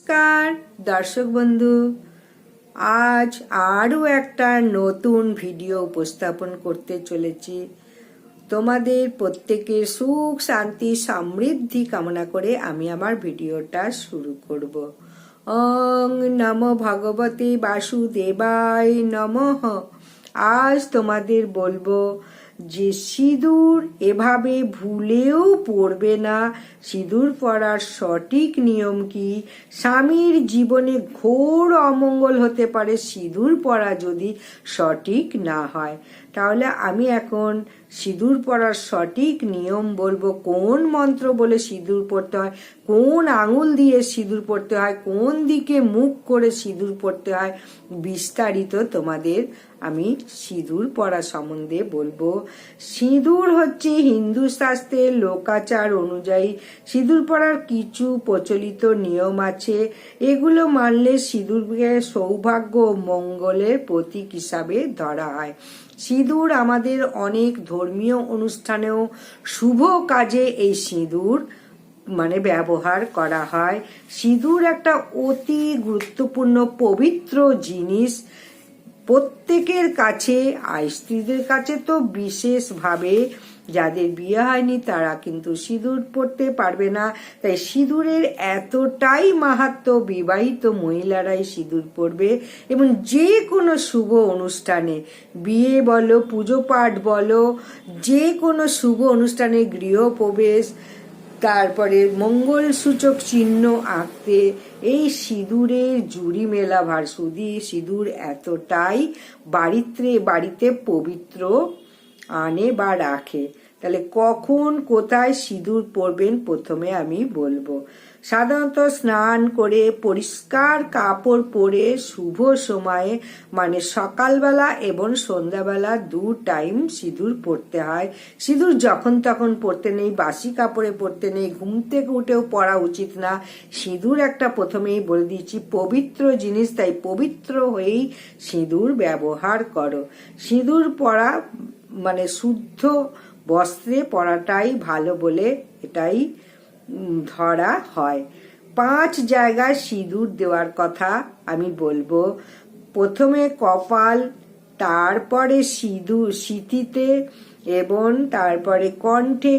নমস্কার দর্শক বন্ধু, আজ আরও একটা নতুন ভিডিও উপস্থাপন করতে চলেছি। তোমাদের প্রত্যেকের সুখ শান্তি সমৃদ্ধি কামনা করে আমি আমার ভিডিওটা শুরু করব। ওং নমো ভগবতে বাসুদেবায় নমঃ। আজ তোমাদের বলবো যে সিঁদুর এভাবে ভুলেও পরবে না। সিঁদুর পরার সঠিক নিয়ম কি? স্বামীর জীবনে ঘোর অমঙ্গল হতে পারে সিঁদুর পরা যদি সঠিক না হয়। তাহলে আমি এখন সিঁদুর পরার সঠিক নিয়ম বলবো। কোন মন্ত্র বলে সিঁদুর পরতে হয়, কোন আঙুল দিয়ে সিঁদুর পরতে হয়, কোন দিকে মুখ করে সিঁদুর পরতে হয়, বিস্তারিত তোমাদের আমি সিঁদুর পরা সম্বন্ধে বলবো। সিঁদুর হচ্ছে হিন্দু শাস্ত্রের লোকাচার অনুযায়ী সিঁদুর পরার কিছু প্রচলিত নিয়ম আছে। এগুলো মানলে সিঁদুরকে সৌভাগ্য ও মঙ্গলের প্রতীক হিসাবে ধরা হয়। সিঁদুর আমাদের অনেক ধর্মীয় অনুষ্ঠানেও শুভ কাজে এই সিঁদুর ব্যবহার করা হয়। সিঁদুর একটা অতি গুরুত্বপূর্ণ পবিত্র জিনিস। প্রত্যেকের কাছে, আর স্ত্রীদের কাছে তো বিশেষভাবে, যাদের বিয়ে হয়নি তারা কিন্তু সিঁদুর পরতে পারবে না। তাই সিঁদুরের এতটাই মাহাত্ম্য, বিবাহিত মহিলারাই সিঁদুর পরবে। এবং যে কোনো শুভ অনুষ্ঠানে, বিয়ে বলো, পুজো পাঠ বলো, যে কোনো শুভ অনুষ্ঠানে, গৃহপ্রবেশ, তারপরে মঙ্গল সূচক চিহ্ন আঁকতে এই সিঁদুরের জুড়ি মেলা ভার। সিঁদুর এতটাই বাড়িতে পবিত্র আনে বা রাখে। তাহলে কখন কোথায় সিঁদুর পরবেন প্রথমে আমি বলবো। সাধারণত স্নান করে পরিষ্কার কাপড় পরে শুভ সময়ে সকালবেলা এবং সন্ধ্যাবেলা 2 টাইম সিঁদুর পরতে হয়। সিঁদুর যখন তখন পরতে নেই, বাসি কাপড়ে পরতে নেই, ঘুম থেকে উঠেও পরা উচিত না। সিঁদুর একটা প্রথমেই বলে দিয়েছি পবিত্র জিনিস, তাই পবিত্র হয়েই সিঁদুর ব্যবহার করো। সিঁদুর পরা শুদ্ধ বস্ত্রে পরাটাই ভালো বলে এটাই ধরা হয়। 5 জায়গায় সিঁদুর দেওয়ার কথা আমি বলবো। প্রথমে কপাল, তারপরে সিঁথিতে, এবং তারপরে কণ্ঠে,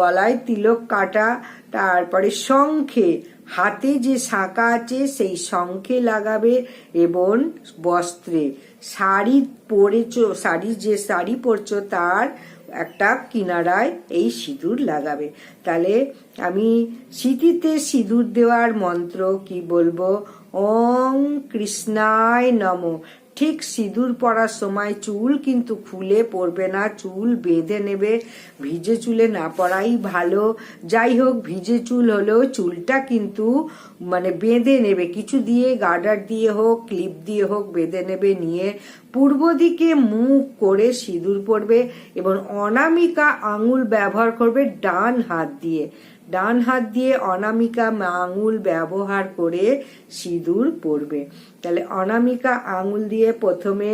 গলায় তিলক কাটা, তারপরে শঙ্খে, হাতে যে শাঁখা আছে সেই শঙ্খে লাগাবে, এবং বস্ত্রে, শাড়ি পরছো তার একটা কিনারায় এই সিঁদুর লাগাবে। তাহলে আমি সিঁথিতে সিঁদুর দেওয়ার মন্ত্র কি বলবো। ওং কৃষ্ণায় নমঃ। ঠিক সিঁদুর পরার সময় চুল কিন্তু খুলে পরবে না, চুল বেঁধে নেবে। ভিজে চুলে না পরাই ভালো। যাই হোক, ভিজে চুল হলেও চুলটা কিন্তু বেঁধে নেবে, কিছু দিয়ে, গার্ডার দিয়ে হোক, ক্লিপ দিয়ে হোক বেঁধে নেবে। নিয়ে পূর্ব দিকে মুখ করে সিঁদুর পরবে এবং অনামিকা আঙুল ব্যবহার করবে ডান হাত দিয়ে অনামিকা আঙুল ব্যবহার করে সিঁদুর পরবে। তাহলে অনামিকা আঙুল দিয়ে প্রথমে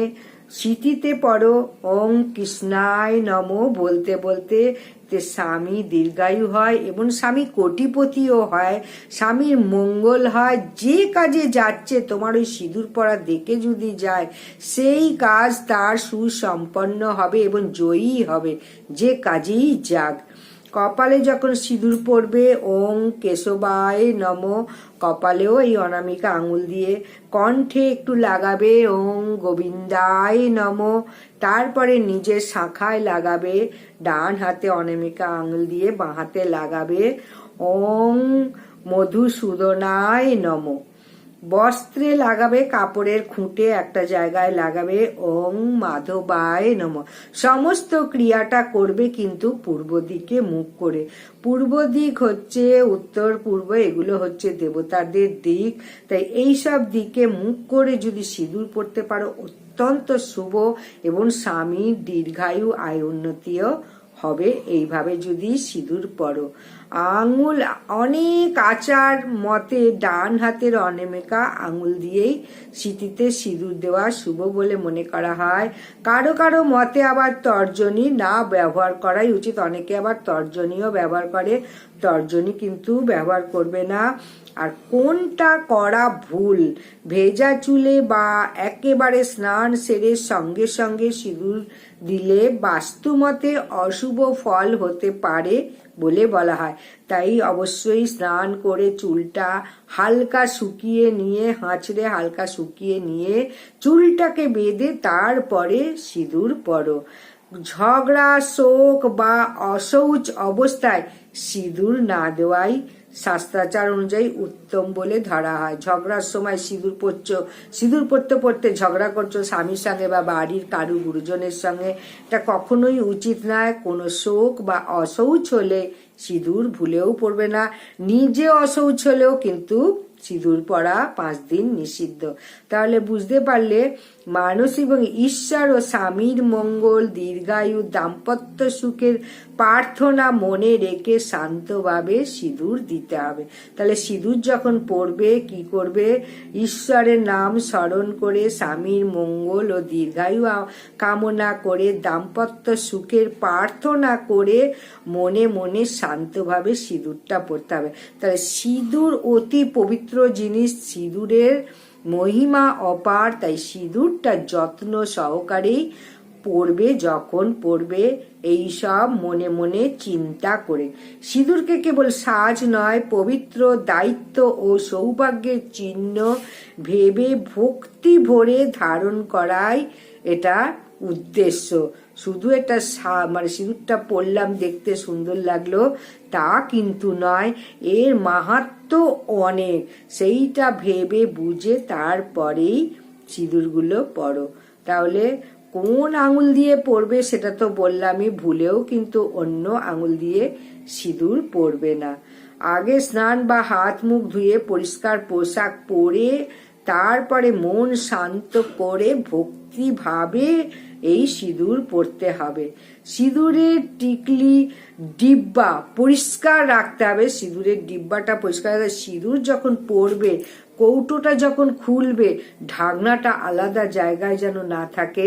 সিঁথিতে পড়ো ওং কৃষ্ণায় নমঃ বলতে বলতে। স্বামী দীর্ঘায়ু হয় এবং স্বামী কোটিপতিও হয়, স্বামীর মঙ্গল হয়। যে কাজে যাচ্ছে তোমার ওই সিঁদুর পরা দেখে যদি যায়, সেই কাজ তার সুসম্পন্ন হবে এবং জয়ী হবে, যে কাজেই যাক। কপালে যখন সিঁদুর পরবে ওং কেশবায় নমঃ, কপালেও এই অনামিকা আঙুল দিয়ে। কণ্ঠে একটু লাগাবে ওং গোবিন্দায় নমঃ। তারপরে নিজের শাখায় লাগাবে, ডান হাতে অনামিকা আঙুল দিয়ে বাঁ হাতে লাগাবে ওং মধুসূদনায় নমঃ। বস্ত্রে লাগাবে, কাপড়ের খুঁটে একটা জায়গায় লাগাবে ওং মাধবায় নমঃ। সমস্ত ক্রিয়াটা করবে কিন্তু পূর্ব দিকে মুখ করে। পূর্ব দিক হচ্ছে উত্তর পূর্ব, এগুলো হচ্ছে দেবতাদের দিক। তাই এইসব দিকে মুখ করে যদি সিঁদুর পরতে পারো অত্যন্ত শুভ, এবং স্বামীর দীর্ঘায়ু, আয় উন্নতিও হবে এইভাবে যদি সিঁদুর পরো। আঙুল অনেক আচার মতে ডান হাতের অনামিকা আঙুল দিয়েই সিঁথিতে সিঁদুর দেওয়া শুভ বলে মনে করা হয়। কারো কারো মতে আবার তর্জনী না ব্যবহার করাই উচিত। অনেকে আবার তর্জনীও ব্যবহার করে, তর্জনী কিন্তু ব্যবহার করবে না। আর কোনটা করা ভুল, ভেজা চুলে বা একেবারে স্নান সেরে সঙ্গে সঙ্গে সিঁদুর দিলে বাস্তুমতে অশুভ ফল হতে পারে বলে বলা হয়। তাই অবশ্যই স্নান করে চুলটা হালকা শুকিয়ে নিয়ে, হাঁচড়ে হালকা শুকিয়ে নিয়ে চুলটাকে বেঁধে তারপরে সিঁদুর পরো। ঝগড়া, শোক বা অশৌচ অবস্থায় সিঁদুর না দেওয়াই শাস্ত্রাচার অনুযায়ী উত্তম বলে ধরা হয়। ঝগড়ার সময় সিঁদুর পরছো, সিঁদুর পরতে পরতে ঝগড়া করছো স্বামীর সঙ্গে বা বাড়ির কারু গুরুজনের সঙ্গে, এটা কখনোই উচিত নয়। কোনো শোক বা অশৌচ হলে সিঁদুর ভুলেও পরবে না। নিজে অশৌচ হলেও কিন্তু সিঁদুর পরা 5 দিন নিষিদ্ধ। তাহলে বুঝতে পারলে মানুষ এবং ঈশ্বর ও স্বামীর মঙ্গল, দীর্ঘায়ু, দাম্পত্য সুখের প্রার্থনা মনে রেখে শান্তভাবে সিঁদুর দিতে হবে। তাহলে সিঁদুর যখন পরবে কি করবে? ঈশ্বরের নাম স্মরণ করে স্বামীর মঙ্গল ও দীর্ঘায়ু কামনা করে দাম্পত্য সুখের প্রার্থনা করে মনে মনে শান্তভাবে সিঁদুরটা পরতে হবে। তাহলে সিঁদুর অতি পবিত্র জিনিস, সিঁদুরের মহিমা অপার। তাই সিঁদুরটা যত্ন সহকারেই পরবে। যখন পরবে এই সব মনে মনে চিন্তা করে। সিঁদুরকে কেবল সাজ নয়, পবিত্র দায়িত্ব ও সৌভাগ্যের চিহ্ন ভেবে ভক্তি ভরে ধারণ করাই এটা উদ্দেশ্য। শুধু এটা মানে সিঁদুরটা পরলাম দেখতে সুন্দর লাগলো তা কিন্তু নয়, এর মাহাত্ম্য অনেক। সেইটা ভেবে বুঝে তারপরেই সিঁদুরগুলো পরো। তাহলে কোন আঙুল দিয়ে পরবে সেটা তো বললামই, ভুলেও কিন্তু অন্য আঙুল দিয়ে সিঁদুর পরবে না। আগে স্নান বা হাত মুখ ধুয়ে পরিষ্কার পোশাক পরে তারপরে মন শান্ত করে ভক্তিভাবে এই সিঁদুর পরতে হবে। সিঁদুরের টিকলি ডিব্বা পরিষ্কার রাখতে হবে। সিঁদুরের ডিব্বাটা পরিষ্কার রাখতে, সিঁদুর যখন পরবে কৌটোটা যখন খুলবে ঢাকনাটা আলাদা জায়গায় যেন না থাকে।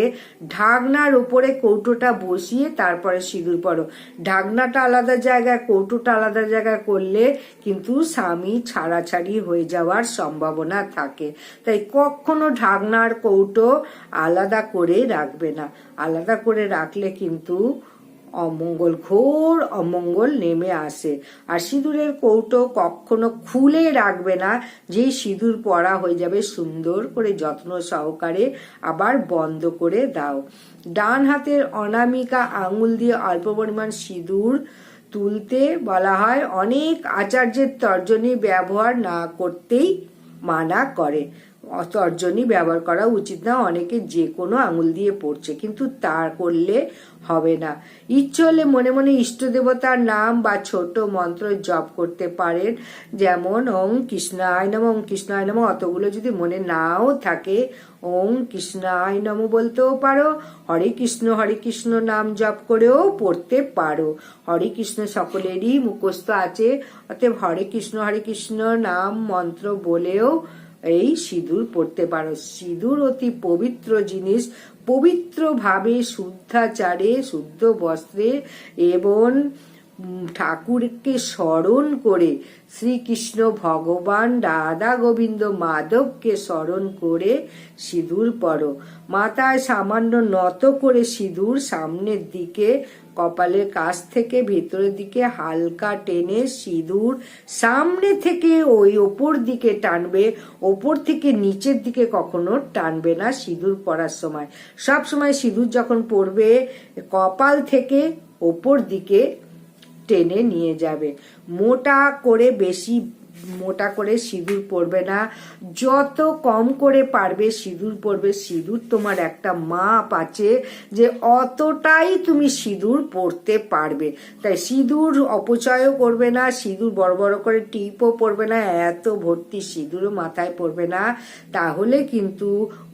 ঢাকনার উপরে কৌটোটা বসিয়ে তারপরে সিঁদুর পরো। ঢাকনাটা আলাদা জায়গায়, কৌটোটা আলাদা জায়গায় করলে কিন্তু স্বামী ছাড়াছাড়ি হয়ে যাওয়ার সম্ভাবনা থাকে। তাই কখনো ঢাকনার কৌটো আলাদা করে রাখবে না। আলাদা করে রাখলে কিন্তু অমঙ্গল, ঘোর অমঙ্গল নেমে আসে। আর সিঁদুরের কৌটো কখনো খুলে রাখবে না, যেই সিঁদুর পরা হয়ে যাবে সুন্দর করে যত্ন সহকারে আবার বন্ধ করে দাও। ডান হাতের অনামিকা আঙুল দিয়ে অল্প পরিমাণ সিঁদুর তুলতে বলা হয়। অনেক আচার্যের তর্জনী ব্যবহার না করতেই মানা করে। তর্জনী ব্যবহার করা উচিত না। অনেকে যে কোনো আঙুল দিয়ে পড়ছে, কিন্তু তা করলে হবে না। ইচ্ছে হলে মনে মনে ইষ্ট দেবতার নাম বা ছোট মন্ত্র জপ করতে পারেন, যেমন ওং কৃষ্ণায় নমঃ, ওং কৃষ্ণায় নমঃ। অতগুলো যদি মনে নাও থাকে ওং কৃষ্ণায় নমঃ বলতেও পারো, হরে কৃষ্ণ নাম জপ করেও পড়তে পারো। হরে কৃষ্ণ সকলেরই মুখস্থ আছে, অতএব হরে কৃষ্ণ নাম মন্ত্র বলেও এই সিঁদুর পরতে পারো। সিঁদুর অতি পবিত্র জিনিস। পবিত্রভাবে শুদ্ধাচারে, শুদ্ধ বস্ত্রে এবং ঠাকুরকে স্মরণ করে, শ্রীকৃষ্ণ ভগবান, রাধা গোবিন্দ, মাধবকে স্মরণ করে সিঁদুর পরো। মাথায় সামান্য নত করে সিঁদুর সামনের দিকে, কপালের কাছ থেকে ভেতরের দিকে হালকা টেনে সিঁদুর সামনে থেকে ওই ওপর দিকে টানবে, ওপর থেকে নিচের দিকে কখনো টানবে না সিঁদুর পরার সময়। সব সময় সিঁদুর যখন পরবে কপাল থেকে ওপর দিকে টেনে নিয়ে যাবে। মোটা করে বেশি মোটা করে সিঁদুর পরবে না, যত কম করে পারবে সিঁদুর পরবে। সিঁদুর তোমার একটা মাপ আছে যে অতটাই তুমি সিঁদুর পরতে পারবে। তাই সিঁদুর অপচয়ও করবে না, সিঁদুর বড় বড় করে টিপও পরবে না, এত ভর্তি সিঁদুরও মাথায় পরবে না, তাহলে কিন্তু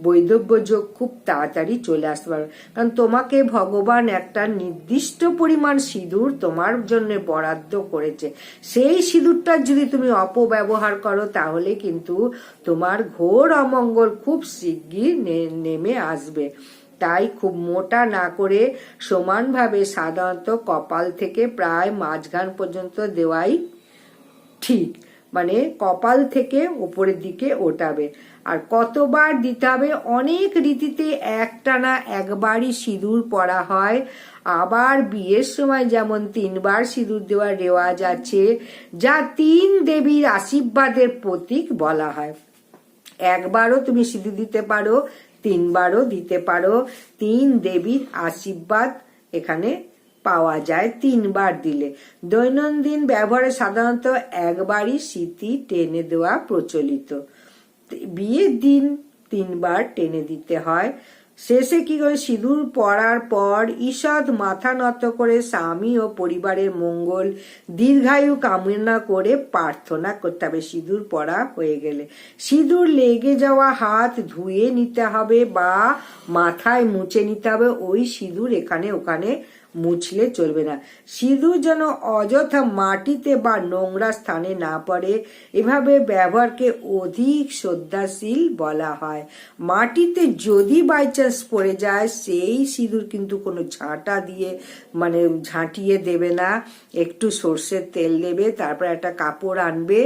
বৈধব্য যোগ খুব তাড়াতাড়ি চলে আসতে পারবে। কারণ তোমাকে ভগবান একটা নির্দিষ্ট পরিমাণ সিঁদুর তোমার জন্য বরাদ্দ করেছে, সেই সিঁদুরটার যদি তুমি অপব্যবহার করো তাহলে কিন্তু তোমার ঘোর অমঙ্গল খুব শিগগির নেমে আসবে। তাই খুব মোটা না করে সমানভাবে সাধারণত কপাল থেকে প্রায় মাঝখান পর্যন্ত দেওয়াই ঠিক, মানে কপাল থেকে উপরের দিকে ওঠাবে। আর কতবার দিতে হবে, অনেক রীতিতে একটানা একবারই সিঁদুর পরা হয়, আবার বিয়ের সময় যেমন 3 বার সিঁদুর দেওয়ার রেওয়াজ আছে, যা 3 দেবীর আশীর্বাদের প্রতীক বলা হয়। একবারও তুমি সিঁদুর দিতে পারো, 3 বারও দিতে পারো, 3 দেবীর আশীর্বাদ এখানে পাওয়া যায় 3 বার দিলে। দৈনন্দিন ব্যবহারে সাধারণত একবারই সিঁথি টেনে দেওয়া প্রচলিত, বিয়ের দিন 3 বার টেনে দিতে হয়। শেষে কি করে, সিঁদুর পরার পর ঈষৎ মাথা নত করে স্বামী ও পরিবারের মঙ্গল দীর্ঘায়ু কামনা করে প্রার্থনা করতে হবে। সিঁদুর পরা হয়ে গেলে সিঁদুর লেগে যাওয়া হাত ধুয়ে নিতে হবে বা মাথায় মুছে নিতে হবে, ওই সিঁদুর এখানে ওখানে মুছলে চলবে না। সিঁদুর যেন অযথা মাটিতে বা নোংরা স্থানে না পড়ে, এভাবে ব্যবহারকে অধিক শ্রদ্ধাশীল বলা হয়। মাটিতে যদি বাই চান্স পড়ে যায়, সেই সিঁদুর কিন্তু কোনো ঝাঁটা দিয়ে মানে ঝাঁটিয়ে দেবে না, একটু সর্ষের তেল দেবে, তারপর একটা কাপড় আনবে,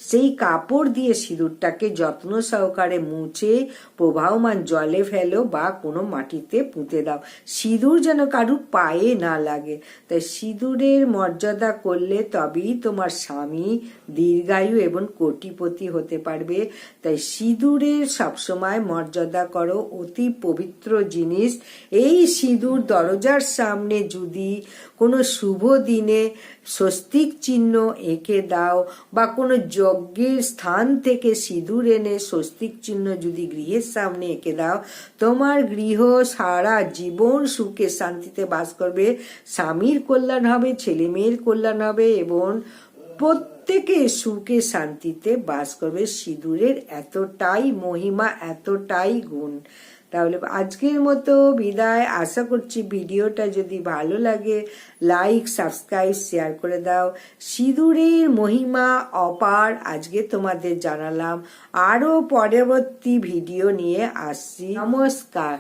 সেই কাপড় দিয়ে সিঁদুরটাকে যত্ন সহকারে মুছে প্রবাহমান জলে ফেলো বা কোনো মাটিতে পুঁতে দাও। সিঁদুর যেন কারুর পায়ে না লাগে। তাই সিঁদুরের মর্যাদা করলে তবেই তোমার স্বামী দীর্ঘায়ু এবং কোটিপতি হতে পারবে। তাই সিঁদুরের সবসময় মর্যাদা করো, অতি পবিত্র জিনিস। এই সিঁদুর দরজার সামনে যদি কোনো শুভ দিনে স্বস্তিক চিহ্ন এঁকে দাও বা কোনো যজ্ঞের স্থান থেকে সিঁদুর এনে স্বস্তিক চিহ্ন যদি গৃহের সামনে এঁকে দাও, তোমার গৃহ সারা জীবন সুখে শান্তিতে বাস করবে, স্বামীর কল্যাণ হবে, ছেলে মেয়ের কল্যাণ হবে এবং প্রত্যেকে সুখে শান্তিতে বাস করবে। সিঁদুরের এতটাই মহিমা, এতটাই গুণ। তাহলে আজকের মতো বিদায়। আশা করছি ভিডিওটা যদি ভালো লাগে লাইক, সাবস্ক্রাইব, শেয়ার করে দাও। সিঁদুরের মহিমা অপার আজকে তোমাদের জানালাম, আরো পরবর্তী ভিডিও নিয়ে আসছি। নমস্কার।